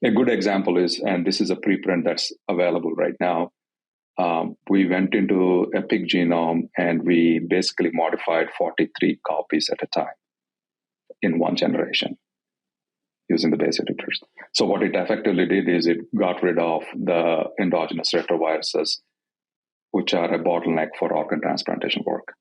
A good example is, and this is a preprint that's available right now, we went into a pig genome and we basically modified 43 copies at a time in one generation using the base editors. So what it effectively did is it got rid of the endogenous retroviruses, which are a bottleneck for organ transplantation work.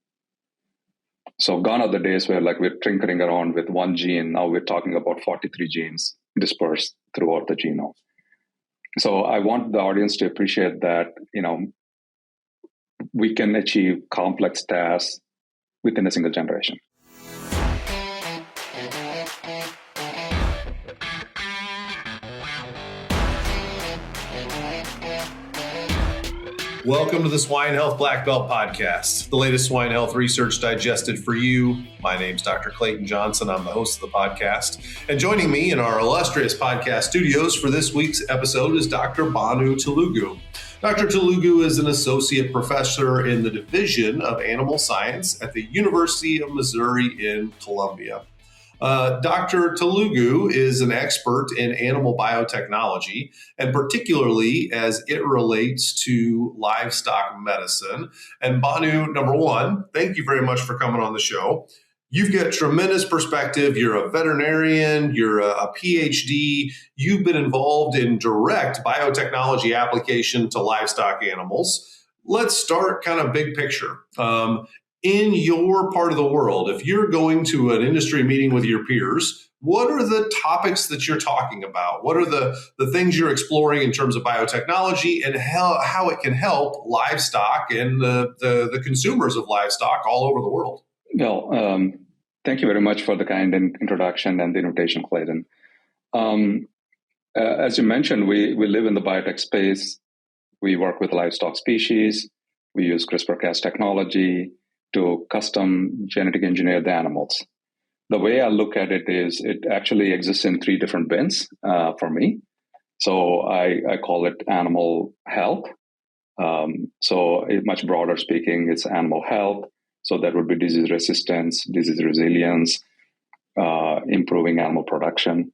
So gone are the days where we're tinkering around with one gene. Now we're talking about 43 genes dispersed throughout the genome. So I want the audience to appreciate that, we can achieve complex tasks within a single generation. Welcome to the Swine Health Blackbelt Podcast, the latest swine health research digested for you. My name's Dr. Clayton Johnson. I'm the host of the podcast. And joining me in our illustrious podcast studios for this week's episode is Dr. Bhanu Telugu. Dr. Telugu is an associate professor in the Division of Animal Science at the University of Missouri in Columbia. Dr. Telugu is an expert in animal biotechnology, and particularly as it relates to livestock medicine. And Bhanu, number one, thank you very much for coming on the show. You've got tremendous perspective. You're a veterinarian, you're a PhD. You've been involved in direct biotechnology application to livestock animals. Let's start kind of big picture. In your part of the world, if you're going to an industry meeting with your peers, what are the topics that you're talking about? What are the things you're exploring in terms of biotechnology and how it can help livestock and the consumers of livestock all over the world? Well, thank you very much for the kind introduction and the invitation, Clayton. As you mentioned, we live in the biotech space. We work with livestock species. We use CRISPR-Cas technology to custom genetic engineer the animals. The way I look at it is it actually exists in three different bins for me. So I call it animal health. So much broader speaking, it's animal health. So that would be disease resistance, disease resilience, improving animal production.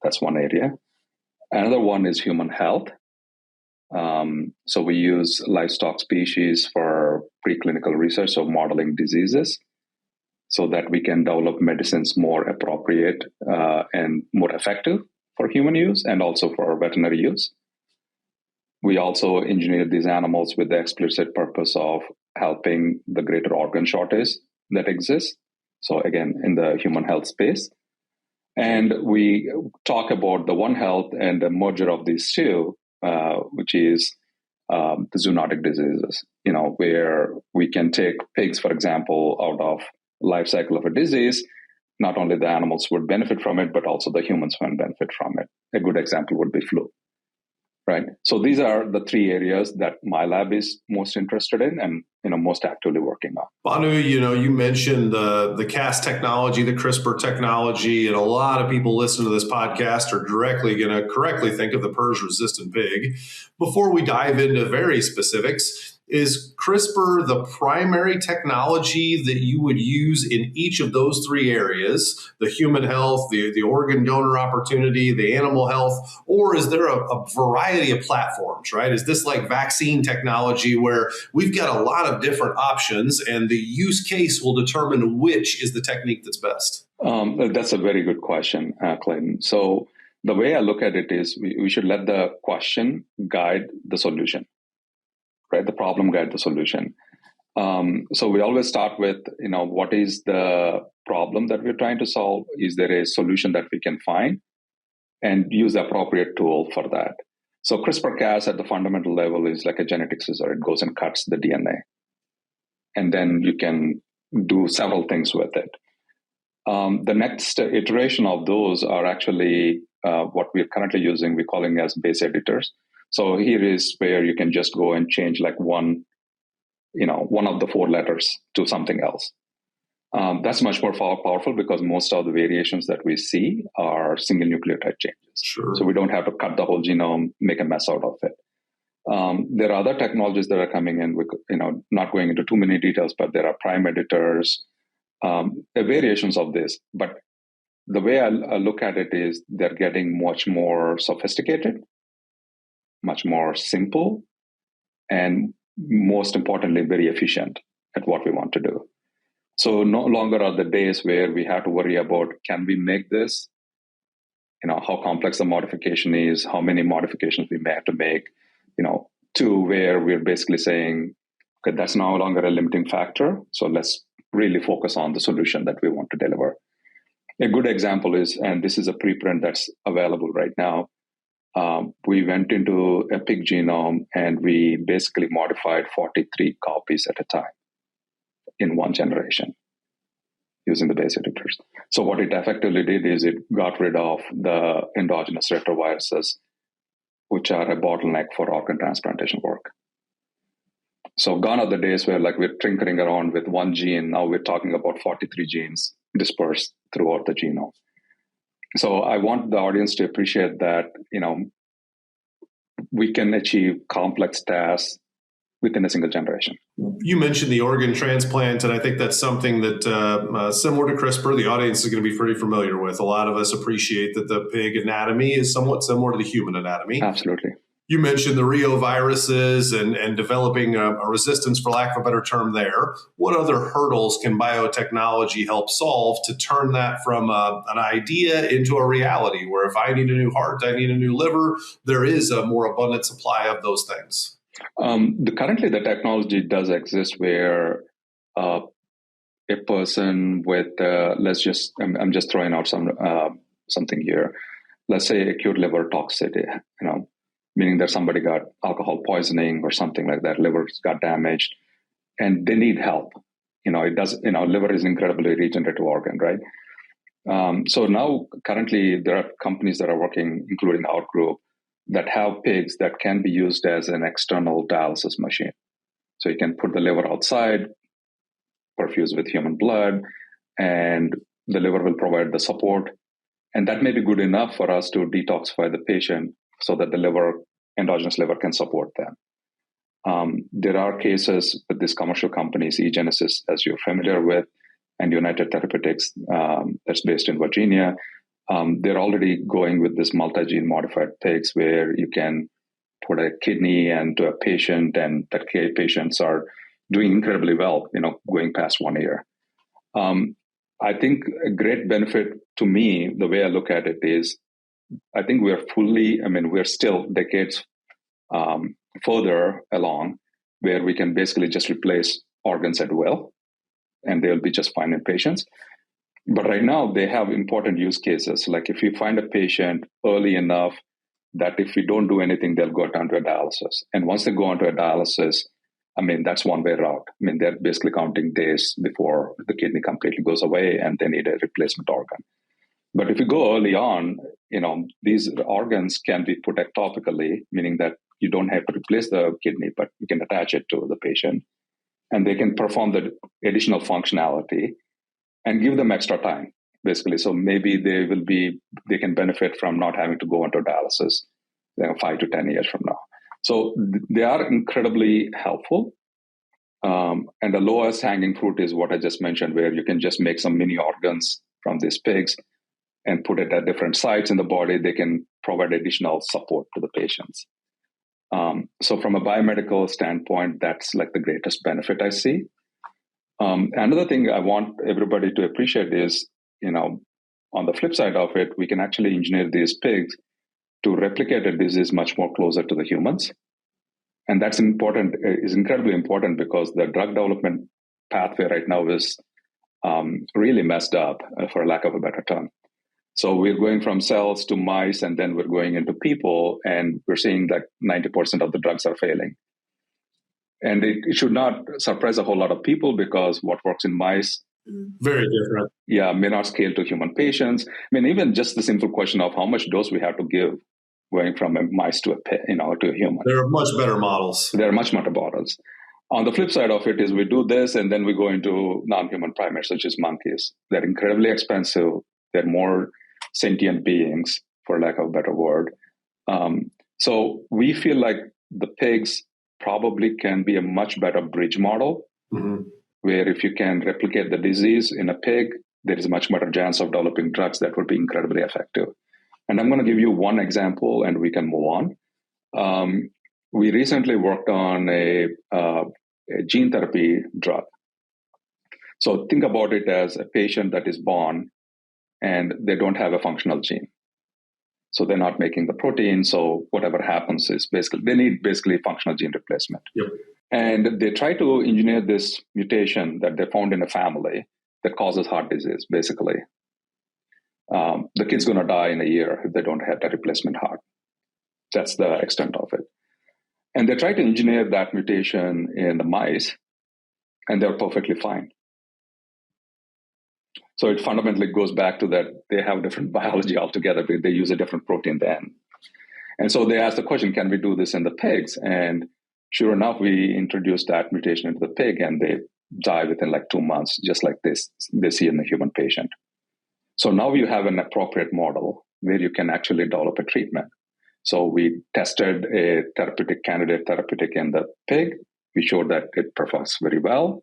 That's one area. Another one is human health. So we use livestock species for preclinical research, so modeling diseases, so that we can develop medicines more appropriate and more effective for human use and also for veterinary use. We also engineer these animals with the explicit purpose of helping the greater organ shortage that exists. So again, in the human health space. And we talk about the One Health and the merger of these two, which is the zoonotic diseases, where we can take pigs, for example, out of life cycle of a disease. Not only the animals would benefit from it, but also the humans would benefit from it. A good example would be flu, right? So these are the three areas that my lab is most interested in and most actively working on. Bhanu, you mentioned the Cas technology, the CRISPR technology, and a lot of people listening to this podcast are directly going to correctly think of the PRRS-resistant pig. Before we dive into very specifics, is CRISPR the primary technology that you would use in each of those three areas, the human health, the organ donor opportunity, the animal health, or is there a variety of platforms, right? Is this like vaccine technology where we've got a lot of different options and the use case will determine which is the technique that's best? That's a very good question, Clayton. So the way I look at it is we should let the question guide the solution. Right, the problem guide the solution. So we always start with, what is the problem that we're trying to solve? Is there a solution that we can find? And use the appropriate tool for that. So CRISPR-Cas at the fundamental level is like a genetic scissor. It goes and cuts the DNA. And then you can do several things with it. The next iteration of those are actually what we're currently using. We're calling as base editors. So here is where you can just go and change like one of the four letters to something else. That's much more powerful because most of the variations that we see are single nucleotide changes. Sure. So we don't have to cut the whole genome, make a mess out of it. There are other technologies that are coming in, not going into too many details, but there are prime editors, variations of this. But the way I look at it is they're getting much more sophisticated, much more simple, and most importantly, very efficient at what we want to do. So no longer are the days where we have to worry about, can we make this? How complex the modification is, how many modifications we may have to make, to where we're basically saying, okay, that's no longer a limiting factor. So let's really focus on the solution that we want to deliver. A good example is, and this is a preprint that's available right now, we went into a pig genome and we basically modified 43 copies at a time in one generation using the base editors. So what it effectively did is it got rid of the endogenous retroviruses, which are a bottleneck for organ transplantation work. So gone are the days where we're tinkering around with one gene. Now we're talking about 43 genes dispersed throughout the genome. So I want the audience to appreciate that, we can achieve complex tasks within a single generation. You mentioned the organ transplant, and I think that's something that, similar to CRISPR, the audience is going to be pretty familiar with. A lot of us appreciate that the pig anatomy is somewhat similar to the human anatomy. Absolutely. You mentioned the reoviruses and developing a resistance, for lack of a better term there. What other hurdles can biotechnology help solve to turn that from an idea into a reality, where if I need a new heart, I need a new liver, there is a more abundant supply of those things? Currently, the technology does exist where a person with, I'm just throwing out something here. Let's say acute liver toxicity, meaning that somebody got alcohol poisoning or something like that, livers got damaged, and they need help. Liver is an incredibly regenerative organ, right? So now currently there are companies that are working, including our group, that have pigs that can be used as an external dialysis machine. So you can put the liver outside, perfuse with human blood, and the liver will provide the support. And that may be good enough for us to detoxify the patient so that the endogenous liver can support them. There are cases with these commercial companies, eGenesis, as you're familiar with, and United Therapeutics, that's based in Virginia. They're already going with this multi-gene modified pigs where you can put a kidney into a patient, and that patients are doing incredibly well, going past 1 year. I think a great benefit to me, the way I look at it is, I think we're still decades further along where we can basically just replace organs at will, and they'll be just fine in patients. But right now, they have important use cases. Like if you find a patient early enough that if we don't do anything, they'll go down to a dialysis. And once they go onto a dialysis, that's one-way route. They're basically counting days before the kidney completely goes away and they need a replacement organ. But if you go early on, these organs can be put ectopically, meaning that you don't have to replace the kidney, but you can attach it to the patient. And they can perform the additional functionality and give them extra time, basically. So maybe they can benefit from not having to go into dialysis 5 to 10 years from now. So they are incredibly helpful. And the lowest hanging fruit is what I just mentioned, where you can just make some mini organs from these pigs and put it at different sites in the body. They can provide additional support to the patients. So from a biomedical standpoint, that's the greatest benefit I see. Another thing I want everybody to appreciate is, on the flip side of it, we can actually engineer these pigs to replicate a disease much more closer to the humans. And that's is incredibly important because the drug development pathway right now is really messed up, for lack of a better term. So we're going from cells to mice, and then we're going into people, and we're seeing that 90% of the drugs are failing. And it should not surprise a whole lot of people because what works in mice, very different. Yeah, may not scale to human patients. Even just the simple question of how much dose we have to give going from a mice to a human. There are much better models. There are much better models. On the flip side of it is we do this and then we go into non-human primates, such as monkeys. They're incredibly expensive. They're more sentient beings, for lack of a better word. So we feel like the pigs probably can be a much better bridge model, where if you can replicate the disease in a pig, there is a much better chance of developing drugs that would be incredibly effective. And I'm going to give you one example and we can move on. We recently worked on a gene therapy drug. So think about it as a patient that is born and they don't have a functional gene. So they're not making the protein. So whatever happens is they need functional gene replacement. Yep. And they try to engineer this mutation that they found in a family that causes heart disease, basically. The kid's going to die in a year if they don't have that replacement heart. That's the extent of it. And they try to engineer that mutation in the mice, and they're perfectly fine. So it fundamentally goes back to that they have different biology altogether, but they use a different protein then. And so they asked the question, can we do this in the pigs? And sure enough, we introduced that mutation into the pig, and they die within like 2 months, just like this they see in the human patient. So now you have an appropriate model where you can actually develop a treatment. So we tested a therapeutic in the pig. We showed that it performs very well.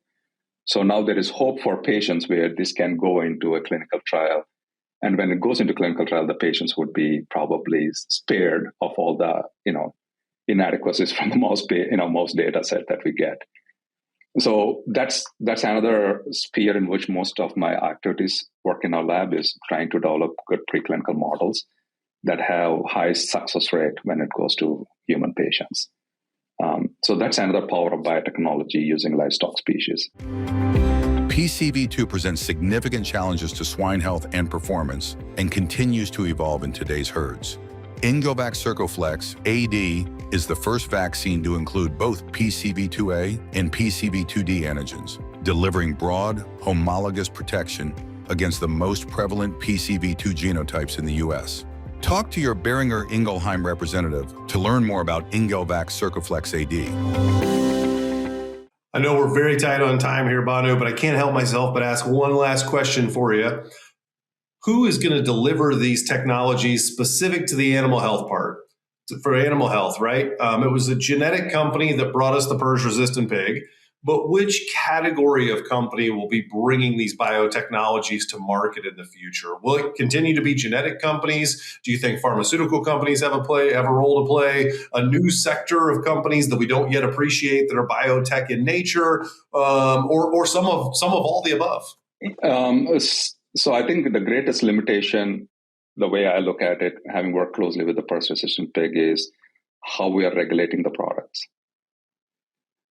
So now there is hope for patients where this can go into a clinical trial. And when it goes into clinical trial, the patients would be probably spared of all the, inadequacies from the mouse data set that we get. So that's another sphere in which most of my activities work in our lab is trying to develop good preclinical models that have high success rate when it goes to human patients. So that's another power of biotechnology using livestock species. PCV2 presents significant challenges to swine health and performance and continues to evolve in today's herds. Ingovac Circoflex AD is the first vaccine to include both PCV2A and PCV2D antigens, delivering broad, homologous protection against the most prevalent PCV2 genotypes in the U.S. Talk to your Boehringer Ingelheim representative to learn more about Ingovac Circoflex AD. I know we're very tight on time here, Bhanu, but I can't help myself but ask one last question for you. Who is going to deliver these technologies specific to the animal health part? For animal health, right? It was a genetic company that brought us the PRRS-resistant pig. But which category of company will be bringing these biotechnologies to market in the future? Will it continue to be genetic companies? Do you think pharmaceutical companies have a role to play? A new sector of companies that we don't yet appreciate that are biotech in nature, or some of all the above? So I think the greatest limitation, the way I look at it, having worked closely with the PRRS-resistant pig, is how we are regulating the products.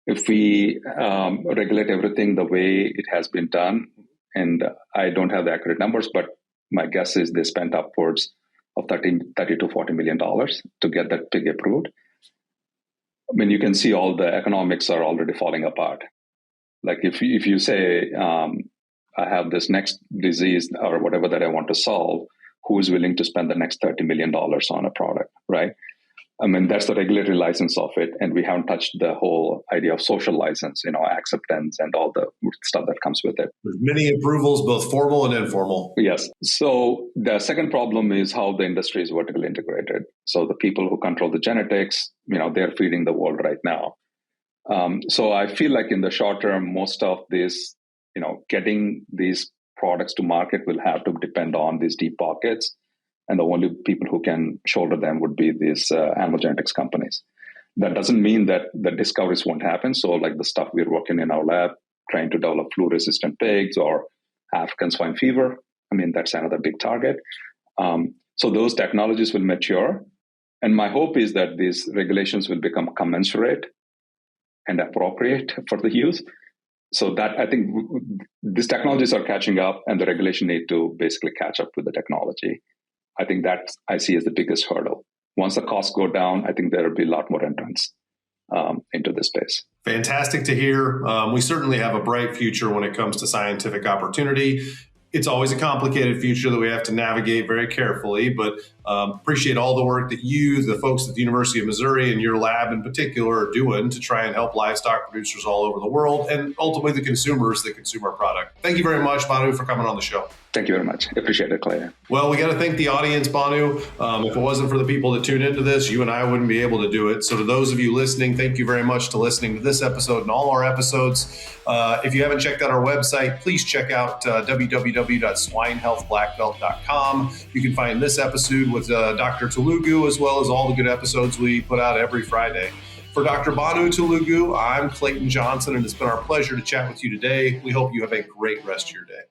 If we regulate everything the way it has been done, and I don't have the accurate numbers, but my guess is they spent upwards of $30 to $40 million to get that pig approved. I mean, you can see all the economics are already falling apart. Like if you say, I have this next disease or whatever that I want to solve, who is willing to spend the next $30 million on a product, right? I mean, that's the regulatory license of it. And we haven't touched the whole idea of social license, acceptance and all the stuff that comes with it. There's many approvals, both formal and informal. Yes. So the second problem is how the industry is vertically integrated. So the people who control the genetics, they're feeding the world right now. So I feel like in the short term, most of this, getting these products to market will have to depend on these deep pockets. And the only people who can shoulder them would be these animal genetics companies. That doesn't mean that the discoveries won't happen. So like the stuff we're working in our lab, trying to develop flu-resistant pigs or African swine fever, that's another big target. So those technologies will mature. And my hope is that these regulations will become commensurate and appropriate for the use. So that I think these technologies are catching up and the regulation need to basically catch up with the technology. I think that I see as the biggest hurdle. Once the costs go down, I think there will be a lot more entrants into this space. Fantastic to hear. We certainly have a bright future when it comes to scientific opportunity. It's always a complicated future that we have to navigate very carefully, but Appreciate all the work that you, the folks at the University of Missouri and your lab in particular are doing to try and help livestock producers all over the world and ultimately the consumers that consume our product. Thank you very much, Bhanu, for coming on the show. Thank you very much. I appreciate it, Clay. Well, we got to thank the audience, Bhanu. If it wasn't for the people that tune into this, you and I wouldn't be able to do it. So to those of you listening, thank you very much to listening to this episode and all our episodes. If you haven't checked out our website, please check out www.swinehealthblackbelt.com. You can find this episode with Dr. Telugu, as well as all the good episodes we put out every Friday. For Dr. Bhanu Telugu, I'm Clayton Johnson, and it's been our pleasure to chat with you today. We hope you have a great rest of your day.